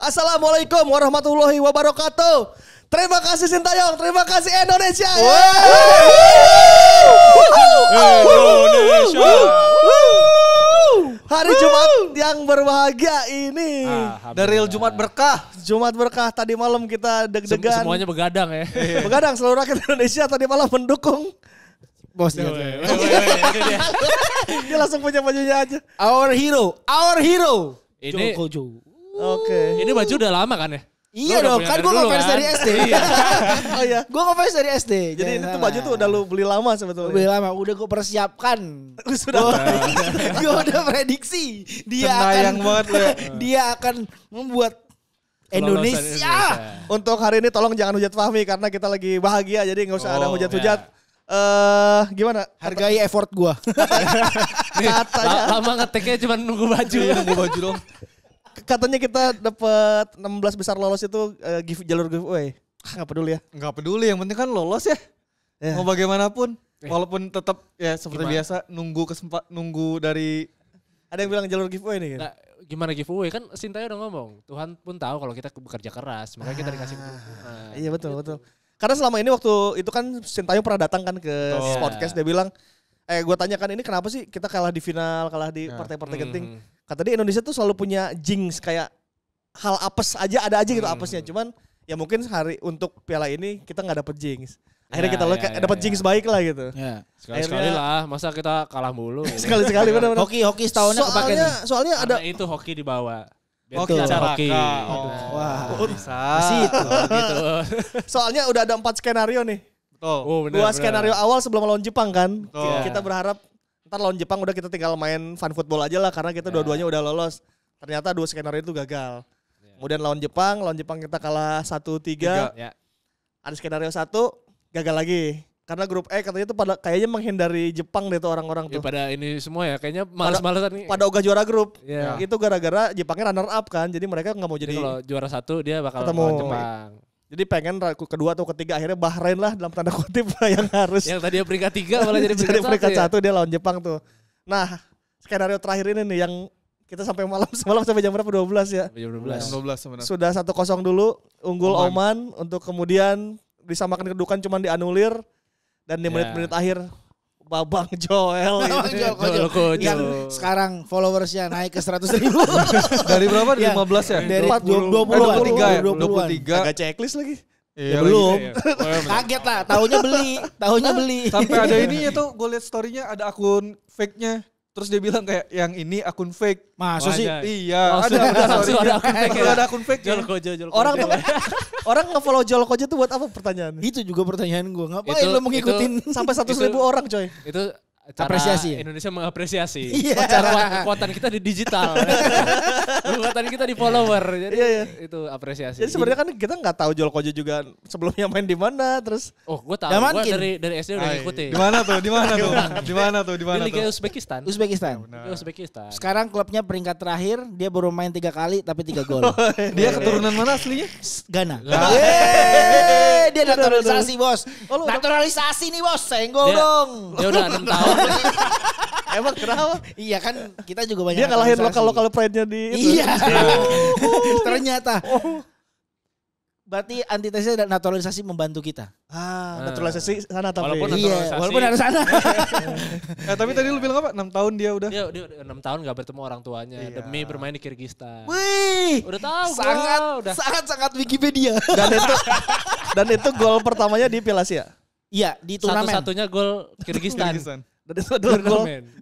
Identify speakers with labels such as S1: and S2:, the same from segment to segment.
S1: Assalamualaikum warahmatullahi wabarakatuh. Terima kasih Sintayong, terima kasih Indonesia.
S2: Indonesia.
S1: Hari Jumat yang berbahagia ini.
S3: Dari Jumat berkah.
S1: Jumat berkah, tadi malam kita deg-degan.
S2: Semuanya begadang ya.
S1: Begadang seluruh rakyat Indonesia tadi malam mendukung.
S3: Bos dia.
S1: Dia langsung punya bajunya aja.
S3: Our hero.
S2: Ini
S3: Joko.
S1: Oke.
S2: ini baju udah lama kan ya?
S3: Iya
S2: Lu udah
S3: dong,
S2: punya
S3: kan gue
S2: dulu
S3: ngefans
S2: kan?
S3: dari SD.
S1: Oh iya.
S3: Gue ngefans dari SD.
S1: Jadi ini tuh baju tuh udah lu beli lama sebetulnya.
S3: Lebih lama, udah gue persiapkan.
S1: Sudah.
S3: Gue udah prediksi
S4: Senayang banget lu ya.
S3: dia akan membuat
S2: Kelolosan
S3: Indonesia.
S1: Untuk hari ini tolong jangan hujat Fahmi karena kita lagi bahagia jadi nggak usah ada hujat-hujat. Gimana?
S3: Hargai effort gue.
S1: Katanya
S2: Lama ngeteknya cuma nunggu baju.
S4: Nunggu baju dong.
S1: katanya kita dapat 16 besar lolos itu jalur giveaway. Nggak peduli ya.
S4: Enggak peduli, yang penting kan lolos ya.
S1: Ya.
S4: Mau bagaimanapun. Walaupun tetap ya seperti
S2: Gimana?
S4: biasa nunggu dari
S1: Ada yang bilang jalur giveaway nih kan?
S2: Nah, gimana giveaway kan Sintayong udah ngomong. Tuhan pun tahu kalau kita bekerja keras. Makanya kita dikasih.
S1: Iya betul. Karena selama ini waktu itu kan Sintayong pernah datang kan ke podcast dia bilang, gue tanya kan ini kenapa sih kita kalah di final, kalah di partai-partai genting. Kata dia Indonesia tuh selalu punya jinx kayak hal apes aja ada aja gitu apesnya. Cuman ya mungkin hari untuk piala ini kita nggak dapet jinx. Akhirnya kita dapet jinx baik lah gitu.
S3: Ya.
S2: Sekali-sekali lah. Masa kita kalah mulu. Gitu.
S1: Sekali-sekali benar-benar.
S3: Hoki setahunnya kepake nih.
S1: Soalnya ada
S2: Karena itu hoki dibawa. Biar
S4: Hoki
S2: kita
S4: acara.
S2: hoki.
S3: Wah,
S4: bisa.
S3: situ.
S2: Gitu.
S1: soalnya udah ada 4 skenario nih.
S4: Betul.
S2: Oh, bener,
S1: 2 skenario awal sebelum lawan Jepang kan.
S4: Betul.
S1: Kita berharap ntar lawan Jepang udah kita tinggal main fun football aja lah karena kita dua-duanya udah lolos. Ternyata 2 skenario itu gagal. Kemudian lawan Jepang kita kalah 1-3.
S2: Ya.
S1: Ada skenario 1 gagal lagi. Karena grup E katanya tuh kayaknya menghindari Jepang deh tuh orang-orang
S2: Ya,
S1: tuh.
S2: pada ini semua ya. Kayaknya males-malesan nih.
S1: Pada ogah juara grup.
S2: Ya.
S1: Itu gara-gara Jepangnya runner up kan. Jadi mereka nggak mau
S2: Jadi
S1: jadi.
S2: kalau juara 1 dia bakal
S1: Ketemu.
S2: lawan Jepang.
S1: Jadi pengen kedua atau ketiga akhirnya Bahrain lah dalam tanda kutip yang harus.
S2: Yang tadi peringkat 3 malah jadi
S1: Jadi peringkat
S2: ya?
S1: 1 dia lawan Jepang tuh. Nah skenario terakhir ini nih yang kita sampai semalam sampai jam berapa 12 ya.
S2: Jam 12.
S4: Jam 12 sebenarnya.
S1: Sudah 1-0 dulu unggul Oman untuk kemudian disamakan kedudukan cuman dianulir dan di menit-menit akhir Babang Joel ini.
S2: Joko.
S3: Yang sekarang followersnya naik ke 100.000.
S4: Dari berapa? Dari
S3: Ya.
S4: 15 ya?
S3: Dari
S1: 20-an.
S4: 23 ya?
S3: 20-an.
S4: 23.
S1: Agak checklist lagi.
S4: Iya,
S3: Belum.
S4: lagi.
S3: Kaget lah, tahunya beli.
S4: Sampai ada ini ya tuh, gue liat story-nya ada akun fake-nya. Terus dia bilang kayak yang ini akun fake.
S3: Masa sih?
S4: Iya,
S2: Langsung ada akun fake ya?
S4: Ada akun fake.
S2: Jolkojo.
S1: Orang tuh orang nge-follow Jolkojo tuh buat apa pertanyaan?
S3: Itu juga pertanyaan gue. Ngapain
S2: Itu-
S3: lo mengikutin?
S1: Sampai 100.000 orang coy.
S2: Itu cara
S3: Apresiasi ya?
S2: Indonesia mengapresiasi.
S3: Iya.
S2: Cara kekuatan kita di digital. Kekuatan kita di follower. Jadi
S1: Iya.
S2: itu apresiasi.
S1: Jadi sebenarnya kan kita nggak tahu Jolkojo juga sebelumnya main di mana terus.
S2: Oh, gue tahu.
S3: Zaman
S2: Gue
S3: Kin.
S2: dari SD udah ngikutin.
S4: Di mana tuh? Di mana tuh? Di mana tuh? Di
S2: Di
S4: mana
S2: Liga
S4: tuh?
S2: Uzbekistan.
S3: Uzbekistan.
S2: Liga Uzbekistan.
S3: Sekarang klubnya peringkat terakhir, dia baru main 3 kali tapi 3 gol.
S4: Dia keturunan mana aslinya?
S3: Ghana.
S2: Ghana.
S3: Yeay, dia naturalisasi bos.
S1: Oh, lu udah-
S3: Naturalisasi nih bos, senggol
S2: Dia-
S3: dong.
S2: Dia udah 6 tahun.
S1: Emang kenapa?
S3: Iya kan kita juga banyak
S1: Dia ngalahin
S3: naturalisasi.
S1: lokal pride-nya di itu.
S3: Iya. Ternyata. Berarti antitesnya naturalisasi membantu kita.
S1: Naturalisasi sana tapi.
S2: Walaupun
S3: Iya,
S2: naturalisasi.
S3: walaupun ada sana.
S4: Tapi tadi lu bilang apa? 6 tahun dia udah.
S2: Dia 6 tahun gak bertemu orang tuanya demi bermain di Kyrgyzstan.
S3: Wih.
S2: Udah tahu gua, udah.
S3: Sangat Wikipedia.
S1: Dan itu gol pertamanya di Piala Asia.
S3: Iya, di turnamen.
S2: Satu-satunya gol Kyrgyzstan.
S4: Kyrgyzstan.
S1: Dan itu adalah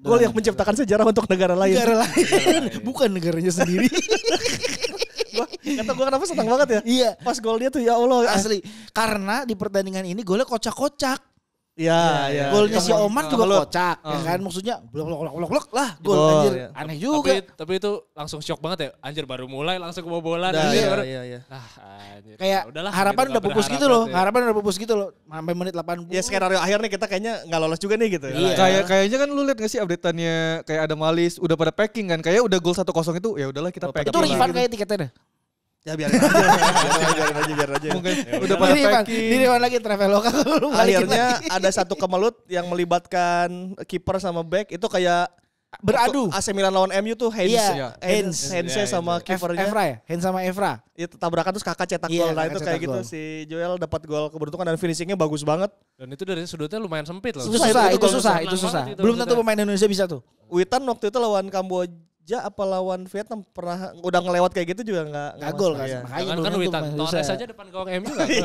S1: gol yang menciptakan sejarah untuk negara lain.
S3: Negara lain. Bukan negaranya sendiri.
S1: Kata gue kenapa senang banget ya.
S3: Iya.
S1: Pas gol dia tuh ya Allah.
S3: Asli. Karena di pertandingan ini golnya kocak-kocak.
S1: Iya.
S3: Golnya si Oman juga
S4: Kebelut.
S3: kocak. Ya kan maksudnya blok lah gol
S1: Gol,
S3: anjir.
S1: iya.
S3: Aneh juga.
S2: Tapi itu langsung shock banget ya. Anjir baru mulai langsung kebobolan.
S1: Iya.
S2: Anjir.
S3: Kayak
S2: Udahlah,
S3: harapan
S2: gitu,
S3: udah
S2: gak
S3: pupus
S2: berharap
S3: gitu loh.
S2: berarti ya.
S3: Harapan udah pupus gitu loh. Sampai menit 80.
S1: Ya skenario akhir nih kita kayaknya nggak lolos juga nih gitu.
S3: Iya.
S4: Kayaknya kan lu lihat gak sih update-annya kayak ada Malis udah pada packing kan. Kayak udah gol 1-0 itu ya udahlah kita packing.
S3: Itu refund kayak tiketnya dah.
S1: Ya biarin aja.
S4: Mungkin udah pada
S3: Di refund.
S4: packing.
S3: Di refund lagi Traveloka.
S1: Akhirnya ada satu kemelut yang melibatkan kiper sama back itu kayak
S3: Beradu.
S1: AC Milan lawan MU tuh Heinz.
S3: Iya, Heinz.
S1: Heinz sama kipernya.
S3: Evra ya? Heinz sama Evra.
S1: Itu tabrakan terus kakak cetak
S3: Iya,
S1: gol. Nah
S3: kakak
S1: itu kayak
S3: cetak
S1: gitu
S3: gol.
S1: si Joel dapat gol keberuntungan dan finishingnya bagus banget.
S2: Dan itu dari sudutnya lumayan sempit loh.
S3: Itu susah,
S1: itu
S3: itu
S1: gol
S3: susah,
S2: senang
S3: itu susah.
S2: banget itu
S3: Belum tentu
S2: maksudnya.
S3: pemain Indonesia bisa tuh.
S1: Witan waktu itu lawan Kamboja apa lawan Vietnam pernah udah ngelewat kayak gitu juga nggak
S3: Nggak gol
S1: masalah,
S3: kan.
S1: iya.
S3: Makanya
S2: Jangan
S3: belum
S2: kan
S3: tentu
S2: Witan
S3: pemain
S2: Torres
S3: Indonesia.
S2: aja depan gawang MU kan.
S1: Iya.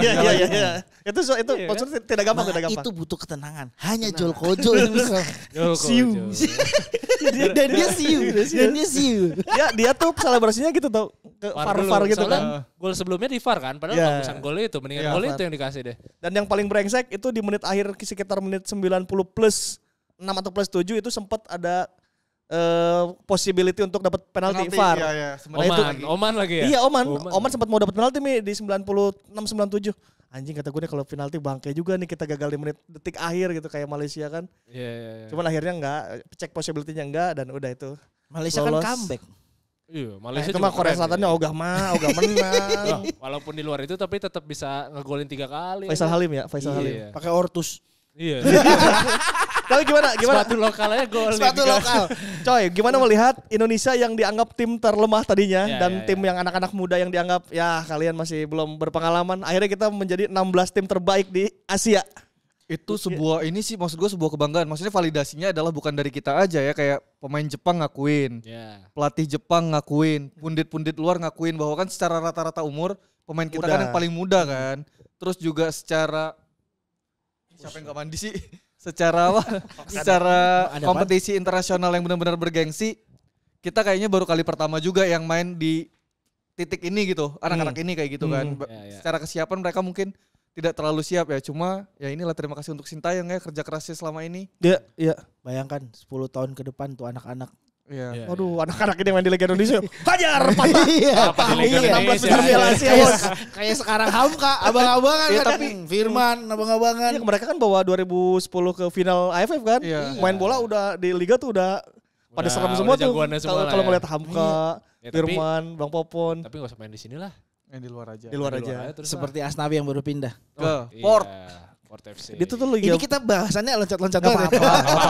S1: Itu
S2: Iya, kan?
S1: maksudnya tidak gampang, tidak gampang.
S3: Itu butuh ketenangan. Hanya Joel Kojo yang bisa.
S1: Siu.
S3: Dan dia siu. Dan dia siu.
S1: Dia tuh selebrasinya gitu tau ke VAR gitu kan.
S2: Gol sebelumnya di VAR kan, padahal
S1: Iya.
S2: bagusan gol itu, mendingan
S1: Iya,
S2: gol
S1: VAR.
S2: itu yang dikasih deh.
S1: Dan yang paling brengsek itu di menit akhir sekitar menit 90 plus 6 atau plus 7 itu sempat ada possibility untuk dapat penalti VAR.
S4: Iya, iya.
S2: Oman lagi ya?
S1: Iya Oman sempat mau dapat penalti nih di 96-97. Anjing kata gue nih kalau penalti bangke juga nih kita gagal di menit detik akhir gitu kayak Malaysia kan.
S2: Iya.
S1: Cuman akhirnya enggak, cek possibility-nya enggak dan udah itu.
S3: Malaysia kan
S1: Lolos.
S3: comeback.
S2: Iya,
S1: Nah,
S2: Malaysia
S1: itu
S2: juga
S1: mah Korea
S2: keren,
S1: Selatannya
S2: ya.
S1: ogah menang.
S2: Walaupun di luar itu tapi tetap bisa ngegolin 3 kali.
S1: Faisal Halim ya, Faisal Halim.
S2: Iya.
S3: Pakai Ortus.
S2: Iya.
S1: Tapi gimana?
S2: Sepatu lokal aja gol.
S3: Sepatu lokal.
S1: Coy, gimana melihat Indonesia yang dianggap tim terlemah tadinya
S2: Ya,
S1: dan
S2: ya,
S1: tim yang anak-anak muda yang dianggap ya kalian masih belum berpengalaman, akhirnya kita menjadi 16 tim terbaik di Asia.
S4: Itu sebuah ini sih maksud gue sebuah kebanggaan. Maksudnya validasinya adalah bukan dari kita aja ya, kayak pemain Jepang ngakuin,
S2: Ya.
S4: pelatih Jepang ngakuin, pundit-pundit luar ngakuin bahwa kan secara rata-rata umur pemain kita
S1: Muda.
S4: kan yang paling muda kan. Terus juga secara siapa yang gak mandi sih? Secara apa? Secara
S3: Ada
S4: kompetisi internasional yang benar-benar bergengsi, kita kayaknya baru kali pertama juga yang main di titik ini gitu. Anak-anak ini kayak gitu kan.
S2: Ya.
S4: Secara kesiapan mereka mungkin tidak terlalu siap ya. Cuma ya inilah terima kasih untuk Sintayong ya kerja kerasnya selama ini.
S1: Iya.
S3: Bayangkan 10 tahun ke depan tuh anak-anak.
S4: Iya.
S2: Iya.
S1: Waduh, anak-anak ini main di Liga Indonesia. Hajar, patah.
S2: Apa di Liga
S1: Iya, 16
S2: Indonesia?
S1: besar Piala Asia, Bos.
S3: Kayak sekarang Hamka, abang-abangan
S4: Iya,
S3: kan.
S4: tapi
S3: Firman, abang-abangan.
S1: Iya, mereka kan bawa 2010 ke final AFF kan.
S4: Iya.
S1: Main bola udah di liga tuh udah pada serem semua
S2: udah
S1: tuh.
S2: jagoannya semua lah
S1: Kalau
S2: ya.
S1: ngeliat Hamka,
S2: Ya, tapi-
S1: Firman, Bang Popon
S2: Tapi gak usah main di sini lah.
S4: Yang di luar aja.
S1: di luar aja.
S2: terus
S3: Seperti Asnawi yang baru pindah.
S4: Ke
S2: Iya,
S4: Port.
S2: Port FC.
S1: Itu tuh liga.
S3: Ini kita bahasannya loncat-loncat
S1: Nggak
S3: banget.
S1: apa-apa.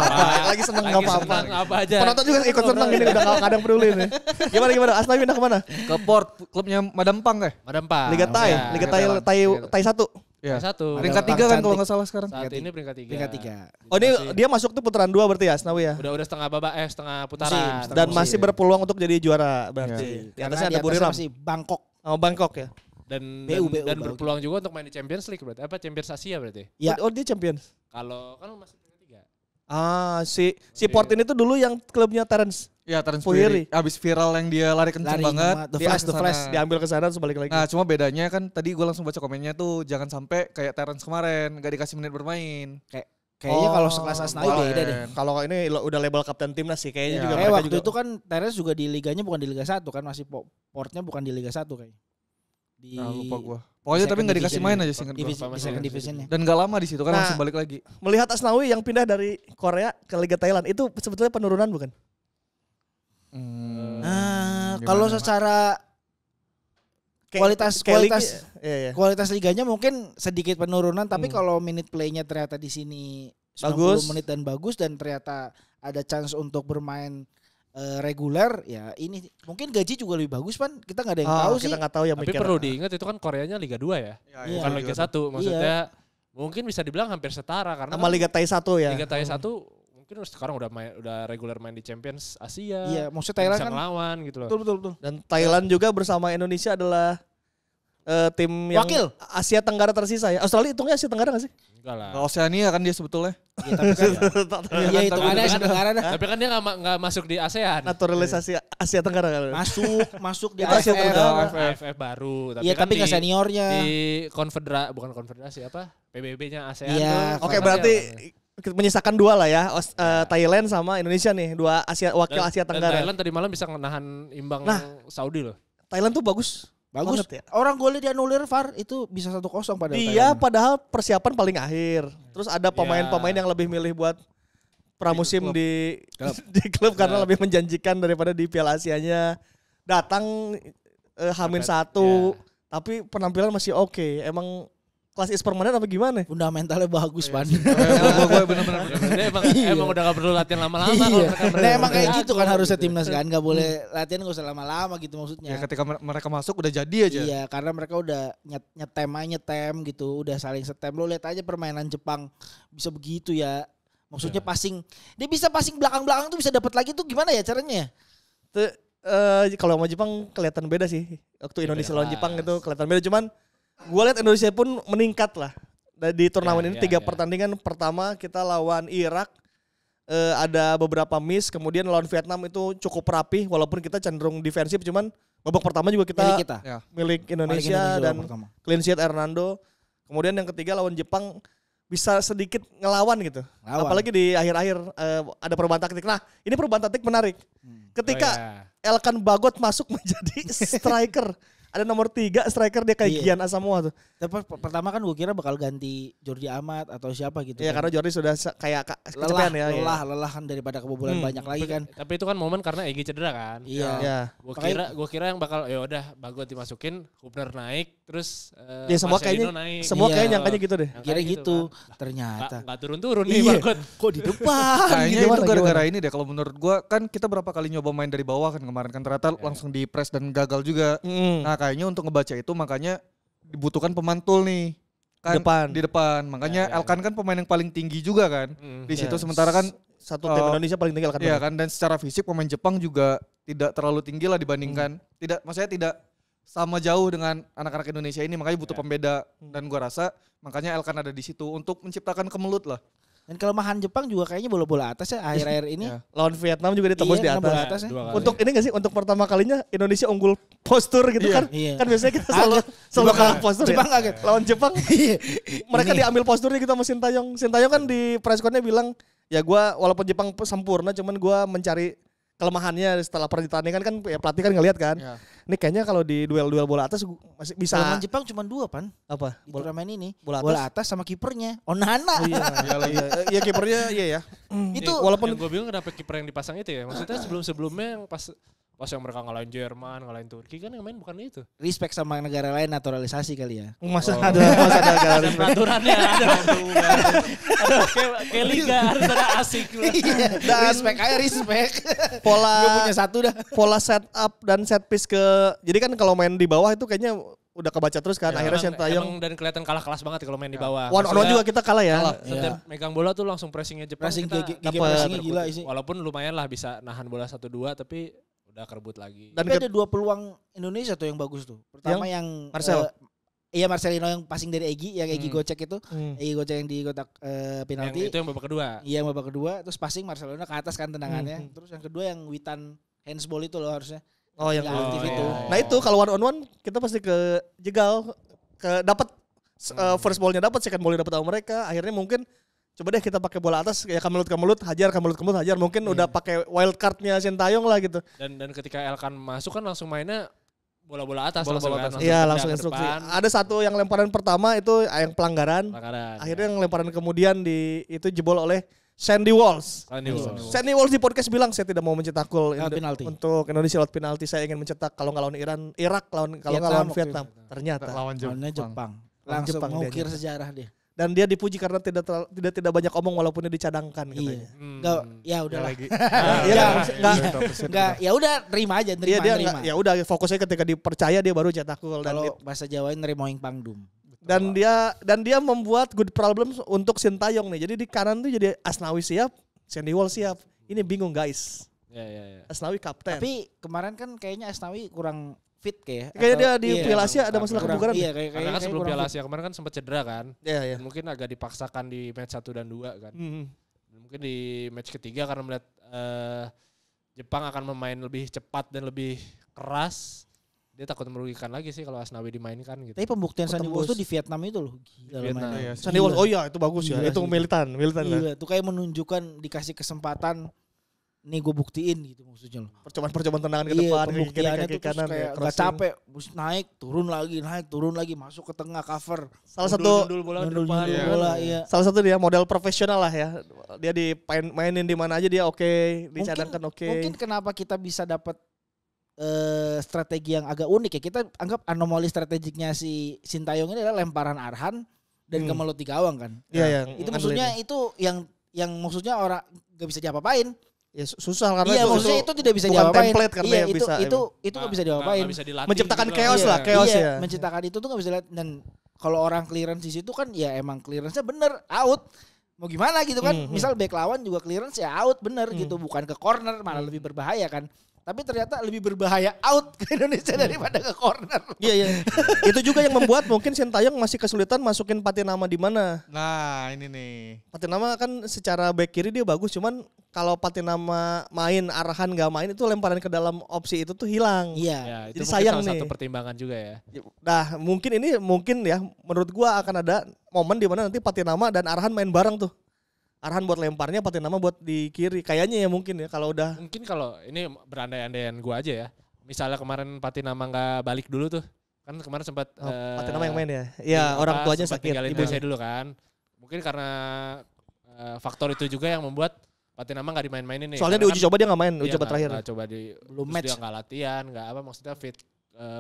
S1: Lagi seneng nggak
S2: Lagi
S1: apa-apa.
S2: senang apa aja.
S1: Penonton juga ikut seneng ini udah nggak ada yang peduli nih. Gimana? Asnawi pindah kemana?
S4: Ke Port, klubnya Madam Pang ya?
S2: Madam Pang.
S1: Liga Thai,
S2: Ya.
S1: Liga Thai 1.
S4: Iya.
S2: Satu.
S4: Peringkat
S3: Madam
S4: 3
S3: Pang
S4: kan kalau
S3: cantik.
S4: nggak salah sekarang.
S2: Saat ini peringkat 3.
S3: Peringkat 3.
S1: Oh ini dia masuk tuh putaran 2 berarti ya Asnawi ya.
S2: Udah setengah setengah putaran.
S1: Dan masih berpeluang untuk jadi juara berarti. Di atasnya ada Buriram.
S3: masih Bangkok.
S1: Oh Bangkok ya.
S2: Dan
S3: BU,
S2: dan
S3: BU.
S2: berpeluang juga untuk main di Champions League berarti. Apa Champions Asia berarti?
S3: Ya.
S1: Oh dia champion.
S2: Kalau kan masih peringkat 3.
S1: Ah si Port ini tuh dulu yang klubnya Terence
S4: Iya, Terence
S1: Fuhiri.
S4: Fuhiri. Abis viral yang dia lari kenceng
S3: Lari
S4: banget.
S3: sama The
S1: Dia
S3: Flash, The
S4: kesana.
S3: Flash.
S1: diambil ke sana terus balik lagi.
S4: Nah cuma bedanya kan tadi gue langsung baca komennya tuh jangan sampai kayak Terence kemarin gak dikasih menit bermain.
S3: Kayaknya
S1: Oh,
S3: kalau sekelas Asnawi
S4: kemarin.
S3: beda deh.
S1: Kalau ini udah label kapten timnas sih kayaknya
S4: Iya.
S1: juga
S3: Kayak
S1: mereka
S3: waktu
S1: juga.
S3: itu kan Teres juga di liganya bukan di Liga 1 kan, masih Portnya bukan di Liga 1 kayak. Di
S4: Nah lupa gue. Pokoknya tapi
S3: second
S4: gak dikasih
S3: division
S4: main
S3: ya.
S4: aja singkat gue.
S3: di second divisionnya.
S4: Dan gak lama di situ kan
S1: Nah,
S4: langsung balik lagi.
S1: Melihat Asnawi yang pindah dari Korea ke Liga Thailand itu sebetulnya penurunan bukan?
S3: Nah,
S4: Gimana?
S3: kalau secara Kualitas-
S1: iya.
S3: kualitas liganya mungkin sedikit penurunan, tapi
S1: Hmm.
S3: kalau minute play-nya ternyata di sini 90
S1: Bagus.
S3: menit dan bagus dan ternyata ada chance untuk bermain reguler, ya ini mungkin gaji juga lebih bagus Pan. Kita nggak ada yang tahu sih.
S1: Kita nggak tahu ya
S2: Tapi
S1: mikir.
S2: perlu diingat itu kan Koreanya Liga 2 ya.
S3: Iya.
S2: Bukan Liga 1. Maksudnya mungkin bisa dibilang hampir setara karena
S1: sama
S2: kan
S1: Liga Thai 1 ya.
S2: Liga Thai 1 mungkin sekarang udah reguler main di Champions Asia.
S3: Iya, maksudnya Thailand
S2: bisa
S3: kan
S2: ngelawan gitu loh.
S3: betul.
S1: Dan Thailand juga bersama Indonesia adalah tim yang
S3: Wakil.
S1: Asia Tenggara tersisa ya. Australia hitungnya Asia Tenggara gak sih?
S2: Enggak lah.
S4: Ke Oceania kan dia sebetulnya.
S3: Iya, tapi kan iya itu
S2: Tapi
S3: ada
S2: kan-
S3: sebenarnya dah.
S2: Tapi kan dia nggak masuk di ASEAN.
S1: Naturalisasi Asia Tenggara kan.
S3: Masuk di
S1: Itu Asia
S3: AFF.
S1: Tenggara.
S2: AFF baru. Tapi
S3: Iya,
S2: kan
S3: tapi nggak seniornya.
S2: Di bukan konfederasi apa? PBB-nya ASEAN
S3: Iya,
S2: tuh.
S1: Oke,
S2: Kan
S1: berarti
S2: dia-
S1: menyisakan dua lah ya. Thailand sama Indonesia nih, dua wakil Asia
S2: dan
S1: Tenggara.
S2: Thailand tadi malam bisa menahan imbang
S1: Nah.
S2: Saudi loh.
S1: Thailand tuh bagus.
S3: Bagus.
S1: Banget ya.
S3: Orang golnya dianulir VAR itu bisa 1-0 padahal.
S1: Dia
S3: Thailand.
S1: padahal persiapan paling akhir. Terus ada pemain-pemain yang lebih milih buat pramusim di di klub karena lebih menjanjikan daripada di Piala Asianya. Datang Hamin
S2: Mepet,
S1: 1, tapi penampilan masih oke. Emang kelas is permanen apa gimana?
S3: Fundamentalnya bagus Pan.
S4: Gue bener-bener.
S2: Emang udah gak perlu latihan lama-lama.
S3: Iya.
S2: kalau
S3: Nah emang kayak
S2: mereka
S3: gitu
S2: jago.
S3: kan harusnya timnas kan, nggak boleh latihan nggak usah lama-lama gitu
S4: Ya
S3: maksudnya.
S4: ketika mereka masuk udah jadi aja.
S3: Iya, karena mereka udah nyetem gitu, udah saling setem. Lo lihat aja permainan Jepang bisa begitu ya. Maksudnya passing, dia bisa passing belakang-belakang tuh bisa dapat lagi tuh gimana ya caranya?
S1: Tuh, kalau sama Jepang kelihatan beda sih. Waktu Indonesia lawan
S2: kelas.
S1: Jepang itu kelihatan beda. Cuman gue lihat Indonesia pun meningkat lah. Di turnamen ini 3 pertandingan pertama kita lawan Irak. Ada beberapa miss. Kemudian lawan Vietnam itu cukup rapi. Walaupun kita cenderung defensif. Cuman babak pertama juga kita
S3: Milik kita.
S1: milik Indonesia dan
S3: babak pertama.
S1: clean sheet Hernando. Kemudian yang ketiga lawan Jepang bisa sedikit ngelawan gitu.
S3: Ngelawan.
S1: Apalagi di akhir-akhir ada perubahan taktik. Nah ini perubahan taktik menarik. Ketika Elkan Bagot masuk menjadi striker. Ada nomor 3 striker dia kayak
S3: Iya.
S1: Gian Asamoah tuh.
S3: Tapi pertama kan gue kira bakal ganti Jordi Amat atau siapa gitu.
S1: Iya
S3: kan.
S1: karena Jordi sudah kayak kecapean ya.
S3: lelah kan daripada kebobolan banyak lagi kan.
S2: Tapi itu kan momen karena Egy cedera kan.
S3: Iya.
S1: Ya.
S2: Gua kira yang bakal ya udah Bagot dimasukin, Hubner naik, terus
S1: Ya semua
S2: Marcelino
S1: kayaknya
S2: naik.
S1: semua
S3: Iya.
S1: kayaknya nyangkanya gitu deh.
S2: Yang
S3: Kira
S2: kayak
S3: gitu.
S2: kan.
S3: Ternyata.
S2: Nggak turun-turun nih
S3: Iya.
S2: Bagot.
S3: Kok di depan?
S4: Kayaknya
S1: Gimana,
S4: itu gara-gara ini deh kalau menurut gua kan kita berapa kali nyoba main dari bawah kan kemarin kan ternyata langsung di press dan gagal juga. Nah kayaknya untuk ngebaca itu makanya dibutuhkan pemantul nih kan di depan. Makanya Elkan kan pemain yang paling tinggi juga kan di situ sementara kan
S1: Satu tim Indonesia paling tinggi Elkan
S4: iya
S1: Bagot.
S4: kan dan secara fisik pemain Jepang juga tidak terlalu tinggi lah dibandingkan maksudnya tidak sama jauh dengan anak-anak Indonesia ini makanya butuh pembeda dan gua rasa makanya Elkan ada di situ untuk menciptakan kemelut lah.
S3: Dan kelemahan Jepang juga kayaknya bola-bola atas ya akhir-akhir ini.
S4: Ya.
S1: Lawan Vietnam juga ditembus di
S3: Iya,
S1: atas.
S3: bola atas ya.
S2: 2 kali.
S1: Untuk ini gak sih untuk pertama kalinya Indonesia unggul postur gitu kan?
S3: Iya.
S1: Kan biasanya kita selalu kalah postur
S3: Jepang
S1: ya.
S3: kaget.
S1: Lawan Jepang mereka
S3: Ini.
S1: diambil posturnya gitu sama Sintayong. Sintayong kan di press connya bilang ya gua walaupun Jepang sempurna cuman gua mencari kelemahannya setelah pertandingan kan ya pelatih kan ngelihat kan.
S4: Ya.
S1: Ini kayaknya kalau di duel-duel bola atas masih bisa
S3: Kelemahan Jepang cuma 2 Pan
S1: apa?
S3: di turnamen ini.
S1: bola
S3: Bola atas sama kipernya. Onana.
S1: Iya kipernya iya ya.
S3: Itu
S1: Walaupun
S2: yang gue bingung kenapa kiper yang dipasang itu ya. Maksudnya sebelum-sebelumnya yang pas yang mereka ngalahin Jerman, ngalahin Turki kan yang main bukan itu.
S3: respect sama negara lain naturalisasi kali ya.
S1: masa ada garis
S2: Peraturannya ada. Kayak liga harus ada asik.
S3: Respect aja respect. Gue
S1: pola
S3: punya satu dah.
S1: pola set up dan set piece ke jadi kan kalau main di bawah itu kayaknya udah kebaca terus kan akhirnya Sintayong
S2: dan kelihatan kalah kelas banget kalau main di bawah.
S1: one on one juga kita kalah ya.
S2: Setiap megang bola tuh langsung pressingnya Jepang.
S3: Pressing
S2: kita
S3: gigi
S1: dapat
S3: pressingnya gila sih.
S2: walaupun lumayan lah bisa nahan bola 1-2 tapi udah kerebut lagi.
S1: Dan
S3: Tapi ada 2 peluang Indonesia tuh yang bagus tuh. Pertama yang
S1: Marcel.
S3: Iya Marcelino yang passing dari Egy, yang Egy gocek itu. Egy gocek yang di kotak penalti.
S2: Yang itu yang babak kedua.
S3: Iya babak kedua, terus passing Marcelino ke atas kan tendangannya. Terus yang kedua yang Witan handsball itu loh harusnya.
S1: Oh yang
S3: Yang aktif itu.
S1: Nah itu kalau one on one kita pasti ke jegal ke dapat first ballnya dapat second ballnya dapat sama mereka. Akhirnya mungkin coba deh kita pakai bola atas ya kamelut hajar mungkin udah pakai wild cardnya Sintayong lah gitu.
S2: Dan ketika Elkan masuk kan langsung mainnya bola-bola atas.
S4: Bola-bola atas.
S1: Iya
S2: pindah
S1: langsung
S2: ke
S1: instruksi.
S2: depan,
S1: Ada satu yang lemparan pertama itu yang pelanggaran.
S2: pelanggaran.
S1: Akhirnya yang lemparan kemudian itu jebol oleh Sandy Walsh. Sandy Walsh di podcast bilang saya tidak mau mencetak gol
S3: Penalti.
S1: untuk Indonesia lewat penalti. Saya ingin mencetak kalau nggak lawan Irak kalau nggak lawan Vietnam. Ternyata.
S4: Lawan
S3: Lawannya
S4: Jepang.
S3: Langsung
S1: Jepang
S3: mengukir
S1: dia.
S3: sejarah dia.
S1: Dan dia dipuji karena tidak banyak omong walaupun dia dicadangkan katanya.
S3: Iya. Enggak, ya udah lah.
S4: lagi.
S1: Iya,
S3: Enggak, ya udah terima aja,
S1: Iya
S3: terima.
S1: dia
S3: terima.
S1: nggak- ya udah fokusnya ketika dipercaya dia baru cetak gol dan
S3: Kalau bahasa Jawain nerimoing pangdum.
S1: dia membuat good problems untuk Sintayong nih. Jadi di kanan tuh jadi Asnawi siap, Sandy Walsh siap. Ini bingung guys.
S2: Ya.
S1: Asnawi kapten.
S3: Tapi kemarin kan kayaknya Asnawi kurang fit kayak.
S1: Kayaknya dia
S3: Atau-
S1: di
S3: iya,
S1: Piala Asia ada masalah
S3: kurang-
S1: kebugaran.
S3: Iya, kayak
S2: Karena kan sebelum
S3: kurang
S2: Piala
S3: fit.
S2: Asia kemarin kan sempat cedera kan.
S1: Iya, iya.
S2: Dan mungkin agak dipaksakan di match 1 dan 2 kan.
S1: Hmm.
S2: Dan mungkin di match ketiga karena melihat Jepang akan memain lebih cepat dan lebih keras. Dia takut merugikan lagi sih kalau Asnawi dimainkan gitu.
S3: Tapi pembuktian Sandy
S1: Tembus.
S3: Walsh tuh di Vietnam itu loh. Gila
S2: Vietnam.
S3: mainnya.
S4: Iya,
S1: Sandy Walsh, oh iya itu bagus ya.
S3: Gila
S1: Itu
S3: sih.
S1: militan kan.
S3: Gila, tuh kayak menunjukkan dikasih kesempatan nih gue buktiin gitu maksudnya loh.
S1: Percobaan tendangan ke
S3: Iya,
S1: depan, ke
S3: pembuktiannya
S1: kiri,
S3: tuh
S1: ke
S3: terus
S1: kanan,
S3: kayak
S1: ya,
S3: gak
S1: crossing.
S3: capek, naik, turun lagi, masuk ke tengah cover.
S1: Salah satu
S2: Nyundul bola di
S3: Nyundul
S2: depan.
S3: nyundul
S4: Iya.
S3: bola, iya.
S1: salah satu dia model profesional lah ya. Dia mainin di mana aja dia oke, dicadangkan oke.
S3: Mungkin kenapa kita bisa dapat strategi yang agak unik ya. Kita anggap anomali strategiknya si Sintayong ini adalah lemparan Arhan dan kemelut di gawang kan.
S1: Iya,
S3: Itu maksudnya itu yang maksudnya orang gak bisa diapa-apain.
S1: Ya susah karena
S3: Iya, maksudnya itu tidak bisa
S1: bukan
S3: diapa-apain.
S1: template karena
S3: iya,
S1: yang bisa.
S3: itu gak bisa diapa-apain.
S2: Nggak bisa dilatih
S1: Menciptakan
S2: gitu
S1: chaos
S2: loh.
S1: lah, chaos
S3: iya,
S1: ya.
S3: menciptakan itu tuh gak bisa lihat. Dan kalau orang clearance di situ kan ya emang clearance-nya bener out. Mau gimana gitu kan? Misal back lawan juga clearance ya out bener gitu, bukan ke corner, malah lebih berbahaya kan. Tapi ternyata lebih berbahaya out ke Indonesia daripada ke corner.
S1: Iya. Itu juga yang membuat mungkin Sintayong masih kesulitan masukin Patinama di mana.
S4: Nah, ini nih.
S1: Patinama kan secara back kiri dia bagus, cuman kalau Patinama main arahan nggak main itu lemparan ke dalam opsi itu tuh hilang.
S3: Iya.
S2: Ya, itu
S1: Jadi
S2: mungkin
S1: sayang
S2: salah
S1: nih.
S2: satu pertimbangan juga ya.
S1: Nah, mungkin ya menurut gua akan ada momen di mana nanti Patinama dan Arhan main bareng tuh. Arhan buat lemparnya, Patinama buat di kiri. Kayaknya ya mungkin ya kalau udah.
S2: Mungkin kalau ini berandai-andaian gua aja ya. Misalnya kemarin Patinama nggak balik dulu tuh. Kan kemarin sempat
S1: Patinama yang main ya. Iya, orang tuanya
S2: sempat
S1: sakit.
S2: tinggalin
S1: Ibu.
S2: TC dulu kan. Mungkin karena faktor itu juga yang membuat Patinama nggak dimain-mainin nih.
S1: Soalnya di
S2: Karena
S1: uji coba dia nggak main,
S2: kan
S1: uji
S2: dia
S1: coba terakhir.
S2: nggak coba di
S3: Belum
S2: terus
S3: match.
S2: dia nggak latihan, nggak apa maksudnya fit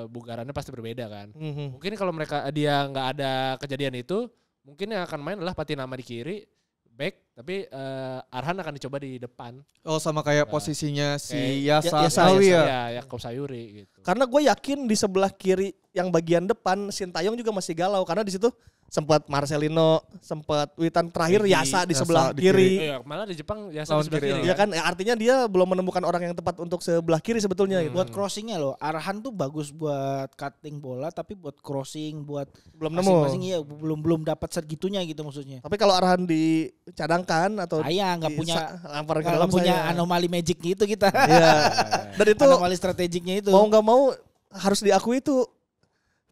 S2: bugarannya pasti berbeda kan.
S1: Mhm.
S2: Mungkin kalau dia nggak ada kejadian itu, mungkin yang akan main adalah Patinama di kiri, back, tapi Arhan akan dicoba di depan.
S4: Oh, sama kayak posisinya si
S2: Kayak-
S4: Yasa
S1: Yasa,
S4: Alawi ya.
S2: Ya, Yakob Sayuri gitu.
S1: Karena gue yakin di sebelah kiri yang bagian depan Sintayong juga masih galau karena di situ sempat Marcelino, sempat Witan terakhir
S2: Peggy,
S1: Yasa di
S4: Yasa
S1: sebelah
S4: di
S1: kiri.
S2: Iya, malah di Jepang ya
S4: Lawan
S2: sebelah
S4: kiri,
S2: kiri.
S1: Ya kan artinya dia belum menemukan orang yang tepat untuk sebelah kiri sebetulnya gitu.
S3: Buat crossingnya loh, Arhan tuh bagus buat cutting bola, tapi buat crossing, buat
S1: Belum nemu.
S3: masing-masing iya belum dapat segitunya gitu maksudnya.
S1: Tapi kalau Arhan dicadangkan atau
S3: Sayang nggak punya
S1: lampar ke
S3: nggak
S1: dalam
S3: punya
S1: saya.
S3: anomali magic gitu kita.
S1: Iya. Dan itu
S3: Anomali strategiknya itu.
S1: mau nggak mau harus diakui itu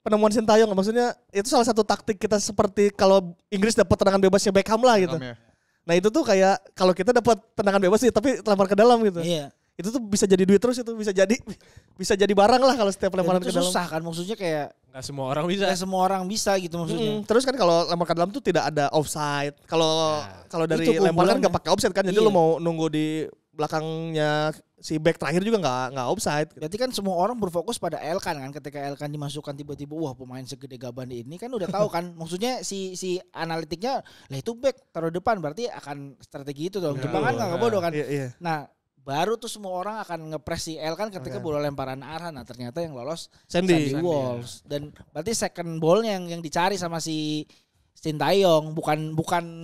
S1: penemuan Sintayong. Maksudnya itu salah satu taktik kita seperti kalau Inggris dapat tendangan bebasnya Beckham lah gitu.
S4: Beckham ya.
S1: Nah itu tuh kayak kalau kita dapat tendangan bebas sih tapi lempar ke dalam gitu.
S3: Iya.
S1: Itu tuh bisa jadi duit terus, itu bisa jadi barang lah kalau setiap lemparan
S3: Dan
S1: ke
S3: itu
S1: dalam.
S3: susah kan maksudnya kayak
S2: Nggak semua orang bisa.
S3: semua orang bisa gitu maksudnya.
S1: Terus kan kalau lempar ke dalam tuh tidak ada offside. Kalau dari
S3: Itu
S1: lempar kan
S3: keunggulannya.
S1: nggak pakai offside kan, jadi
S3: Iya.
S1: lu mau nunggu di belakangnya si back terakhir juga nggak offside.
S3: Berarti kan semua orang berfokus pada Elkan kan, ketika Elkan dimasukkan tiba-tiba wah pemain segede Gaban ini kan udah tahu kan maksudnya si analitiknya lah itu back taruh depan berarti akan strategi itu dong. Jepang kan nggak bodoh kan.
S1: Iya.
S3: Nah baru tuh semua orang akan ngepres si Elkan ketika bola lemparan Arhan. Nah ternyata yang lolos
S1: Sandy.
S3: Walsh dan berarti second ballnya yang dicari sama si Sintayong bukan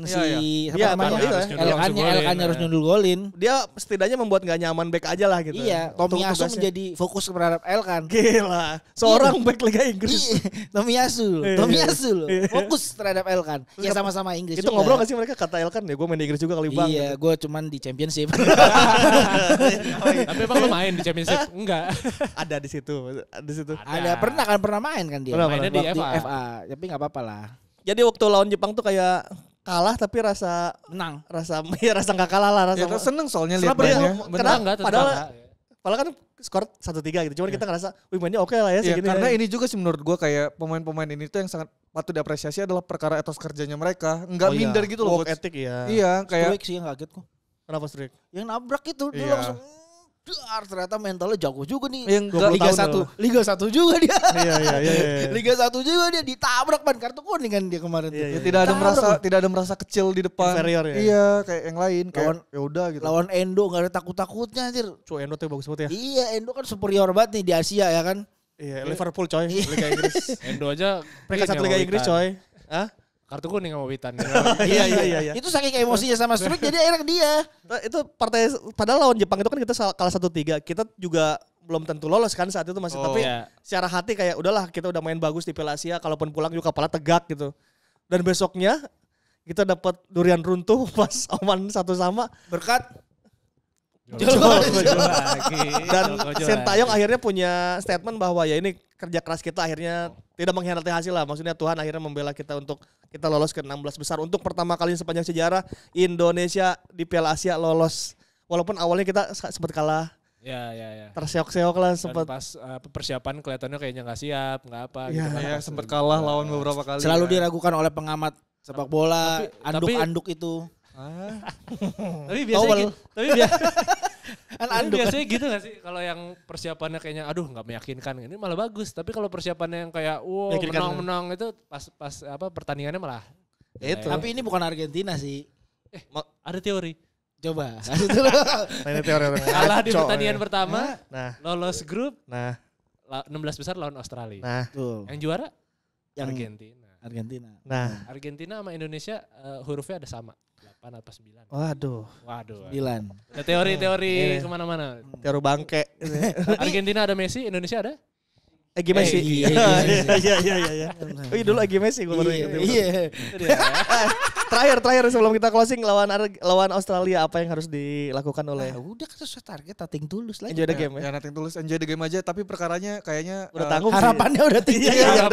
S3: si
S1: Iya,
S3: apa namanya
S1: iya.
S3: Elkannya harus nyundul golin.
S1: Dia setidaknya membuat nggak nyaman back aja lah gitu.
S3: Iya,
S1: Untuk
S3: Tomiyasu
S1: tugasnya.
S3: menjadi fokus terhadap Elkan.
S1: Gila, seorang back Liga Inggris.
S3: Iya, Tomiyasu loh.
S1: Iya.
S3: Fokus terhadap Elkan. Ya sama-sama Inggris
S1: Itu
S3: juga.
S1: ngobrol gak sih mereka kata Elkan ya gue main di Inggris juga kali bang.
S3: Iya, gue cuman di Championship.
S2: Tapi emang lu main di Championship? Enggak.
S1: Ada di situ.
S3: Ada pernah main kan dia.
S1: Pernah,
S2: Mainnya di
S3: Waktu
S2: FA.
S3: FA. Tapi nggak apa-apa lah.
S1: Jadi waktu lawan Jepang tuh kayak kalah tapi rasa
S3: Menang.
S1: nggak kalah lah
S4: Ya,
S1: rasa.
S4: seneng soalnya lihat
S1: Kenapa dia-
S4: mainnya.
S1: Kenapa?
S2: Enggak, tetap
S1: Padahal-
S2: enggak.
S1: Padahal kan skor 1-3 gitu. Cuman kita ngerasa, wih mainnya oke lah ya
S4: Ya,
S1: segini.
S4: karena
S1: ya.
S4: ini juga sih menurut gua kayak pemain-pemain ini tuh yang sangat patut diapresiasi adalah perkara etos kerjanya mereka. Enggak
S1: Oh iya,
S4: minder gitu loh.
S1: work
S4: Coach.
S1: ethic ya.
S4: Iya, kayak
S3: Stoik sih yang kaget kok.
S1: Kenapa Strik?
S3: Yang nabrak itu dia
S4: Iya.
S3: langsung dar, ternyata mentalnya jago juga nih.
S4: yang enggak
S1: 20
S3: Liga
S1: tahun
S3: 1. Liga 1 juga dia.
S1: Iya.
S3: Liga 1 juga dia ditabrak ban kartu kuning kan dia kemarin tuh.
S1: Iya,
S4: ya, tidak ada merasa kecil di depan.
S1: Inferior ya?
S4: Iya, kayak yang lain kayak
S3: Lawan-
S4: ya udah gitu.
S3: Lawan Endo gak ada takut-takutnya anjir.
S1: Cu Endo tuh bagus banget ya.
S3: Iya, Endo kan superior banget nih di Asia ya kan.
S1: Iya, Liverpool coy, Liga Inggris.
S2: Endo aja
S1: Peringkat
S2: clean
S1: 1
S2: sama
S1: Liga Inggris
S2: Witan.
S1: coy. Hah?
S2: Kartu kuning sama Witan.
S1: Iya.
S3: Itu saking emosinya sama Struik jadi akhirnya ke dia.
S1: Itu partai padahal lawan Jepang itu kan kita kalah 1-3. Kita juga belum tentu lolos kan saat itu masih, tapi
S2: Iya.
S1: secara hati kayak udahlah kita udah main bagus di Piala Asia, kalaupun pulang juga kepala tegak gitu. Dan besoknya kita dapat durian runtuh pas Oman 1-1
S3: Berkat
S1: dan Sintayong akhirnya punya statement bahwa ya ini kerja keras kita akhirnya tidak mengkhianati hasil lah. Maksudnya Tuhan akhirnya membela kita untuk kita lolos ke 16 besar. Untuk pertama kali sepanjang sejarah Indonesia di Piala Asia lolos. Walaupun awalnya kita sempat kalah,
S2: Ya.
S1: terseok-seok lah
S2: Dan
S1: sempat.
S2: pas persiapan kelihatannya kayaknya nggak siap, nggak apa.
S1: Iya,
S2: kan.
S4: Ya,
S2: Pas
S4: sempat
S2: udah-
S4: kalah lawan beberapa kali.
S3: selalu
S4: kan.
S3: diragukan oleh pengamat sepak bola,
S2: Tapi-
S3: anduk-anduk itu.
S2: Tapi biasanya gitu gak sih kalau yang persiapannya kayaknya aduh nggak meyakinkan ini malah bagus. Tapi kalau persiapannya yang kayak wow menang-menang itu pas pertandingannya malah
S3: itu. Tapi ini bukan Argentina sih.
S2: Ada teori.
S3: Coba.
S1: Ini teori
S2: kalah di pertandingan pertama, lolos grup, 16 besar lawan Australia.
S1: Nah,
S2: yang juara Argentina.
S1: Nah,
S2: Argentina sama Indonesia hurufnya ada sama. 8 atau 9.
S1: Waduh.
S3: 9.
S2: Ada teori-teori kemana-mana.
S1: Teori bangke.
S2: Argentina ada Messi, Indonesia ada?
S1: Egi Messi. Iya. Oh iya dulu Egi Messi gue baru ingat.
S3: Iya.
S1: Terakhir sebelum kita closing lawan Australia apa yang harus dilakukan oleh?
S3: Udah kan sesuai target nothing tulus lagi.
S1: Enjoy the game ya.
S4: Ya nothing tulus, enjoy the game aja. Tapi perkaranya kayaknya
S1: udah tanggung.
S3: Harapannya udah tinggi.
S1: Iya,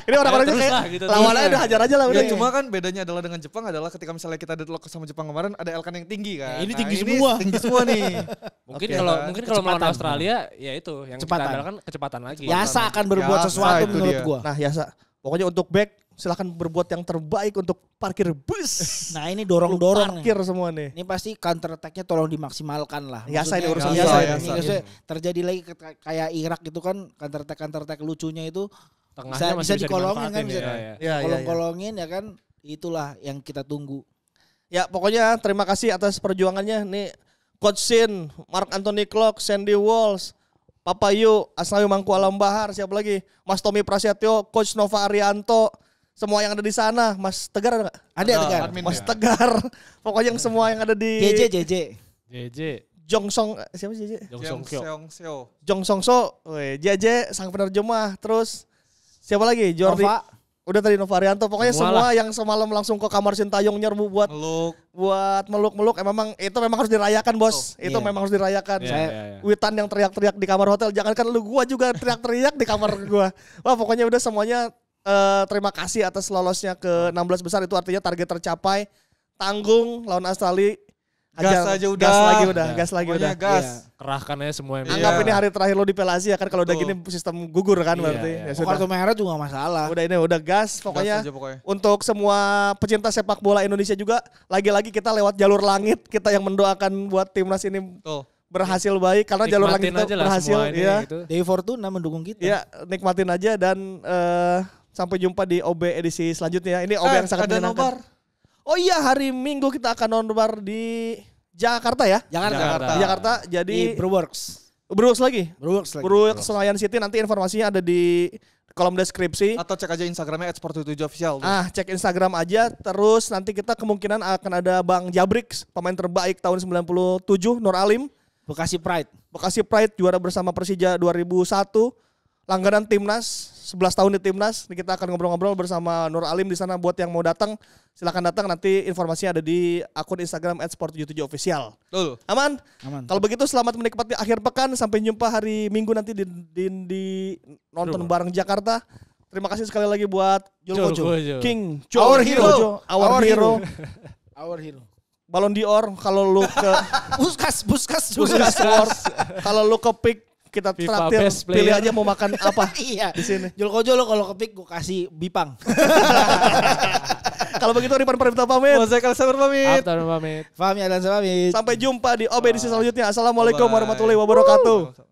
S1: ini orang-orangnya kayak
S2: gitu,
S1: lawannya udah hajar aja lah udah.
S4: Cuma kan bedanya adalah dengan Jepang adalah ketika misalnya kita deadlock sama Jepang kemarin ada Elkan yang tinggi kan.
S3: Ini tinggi semua.
S4: Tinggi semua nih.
S2: Mungkin kalau melawan Australia ya itu yang kita andalkan kecepatan lagi.
S3: Yasa akan berbuat sesuatu menurut gua.
S1: Nah, Yasa. Pokoknya untuk back silakan berbuat yang terbaik untuk parkir bus.
S3: Nah, ini dorong-dorong
S1: parkir semua nih.
S3: Ini pasti counter attack-nya tolong dimaksimalkan lah.
S1: Yasa ini urusan
S3: Yasa. Terjadi lagi kayak Irak itu kan counter attack lucunya itu bisa dikolongin kan, bisa kolong-kolongin ya kan. Itulah yang kita tunggu.
S1: Ya, pokoknya terima kasih atas perjuangannya nih Coach Sin, Mark Anthony Clark, Sandy Walsh, Papa Yu, Asnawi Mangku Alam Bahar, siapa lagi? Mas Tommy Prasetyo, Coach Nova Arianto, semua yang ada di sana. Mas Tegar ada nggak?
S3: Ada Tegar.
S1: Mas Tegar. Pokoknya yang semua yang ada di
S2: JJ.
S1: Jongsong, siapa sih JJ?
S4: Jongsong
S1: JJ sang penerjemah. Terus siapa lagi? Jordi. Udah tadi Nova Arianto. Pokoknya semua yang semalam langsung ke kamar Sintayong nyerbu buat meluk-meluk. Itu memang harus dirayakan, Bos. Itu memang harus dirayakan. Witan yang teriak-teriak di kamar hotel. Jangankan lu, gua juga teriak-teriak di kamar gua. Wah, pokoknya udah semuanya terima kasih atas lolosnya ke 16 besar. Itu artinya target tercapai. Tanggung lawan Australia.
S4: Gas aja udah.
S1: Gas lagi udah.
S4: Gas.
S2: Kerahkan aja semua yang
S1: anggap ini hari terakhir lo di Piala Asia kan, kalau udah gini sistem gugur kan berarti. Ya sudah.
S3: Kartu merah juga masalah.
S1: Udah gas pokoknya. Untuk semua pecinta sepak bola Indonesia juga, lagi-lagi kita lewat jalur langit, kita yang mendoakan buat timnas ini berhasil baik karena jalur langit itu berhasil ya.
S3: Dewi Fortuna mendukung kita.
S1: Ya, nikmatin aja dan sampai jumpa di OB edisi selanjutnya. Ini OB yang sangat menyenangkan. Oh iya, hari Minggu kita akan nobar di Jakarta ya. Jakarta. Jadi
S3: Brewworks
S1: lagi. Senayan City, nanti informasinya ada di kolom deskripsi.
S4: Atau cek aja Instagramnya @sport77official.
S1: Cek Instagram aja. Terus nanti kita kemungkinan akan ada Bang Jabrik, pemain terbaik tahun 97, Nur Alim.
S3: Bekasi
S1: Pride juara bersama Persija 2001. Langganan timnas, 11 tahun di timnas. Kita akan ngobrol-ngobrol bersama Nur Alim di sana. Buat yang mau datang, silakan datang. Nanti informasinya ada di akun Instagram @sport77official. Aman? Kalau begitu selamat menikmati akhir pekan. Sampai jumpa hari Minggu nanti di nonton bareng Jakarta. Terima kasih sekali lagi buat Julkojo, King,
S3: our hero.
S1: Balon d'Or kalau lu ke
S3: Puskas
S1: Awards. Kalau lu ke pick kita traktir, pilih aja mau makan apa.
S3: Iya.
S1: Di sini.
S3: Julkojo lo kalau kepik gue kasih bipang.
S1: Kalau begitu Ripan Pramita pamit.
S3: Fahmi Adan pamit.
S1: Sampai jumpa di OB edisi selanjutnya. Assalamualaikum warahmatullahi wabarakatuh.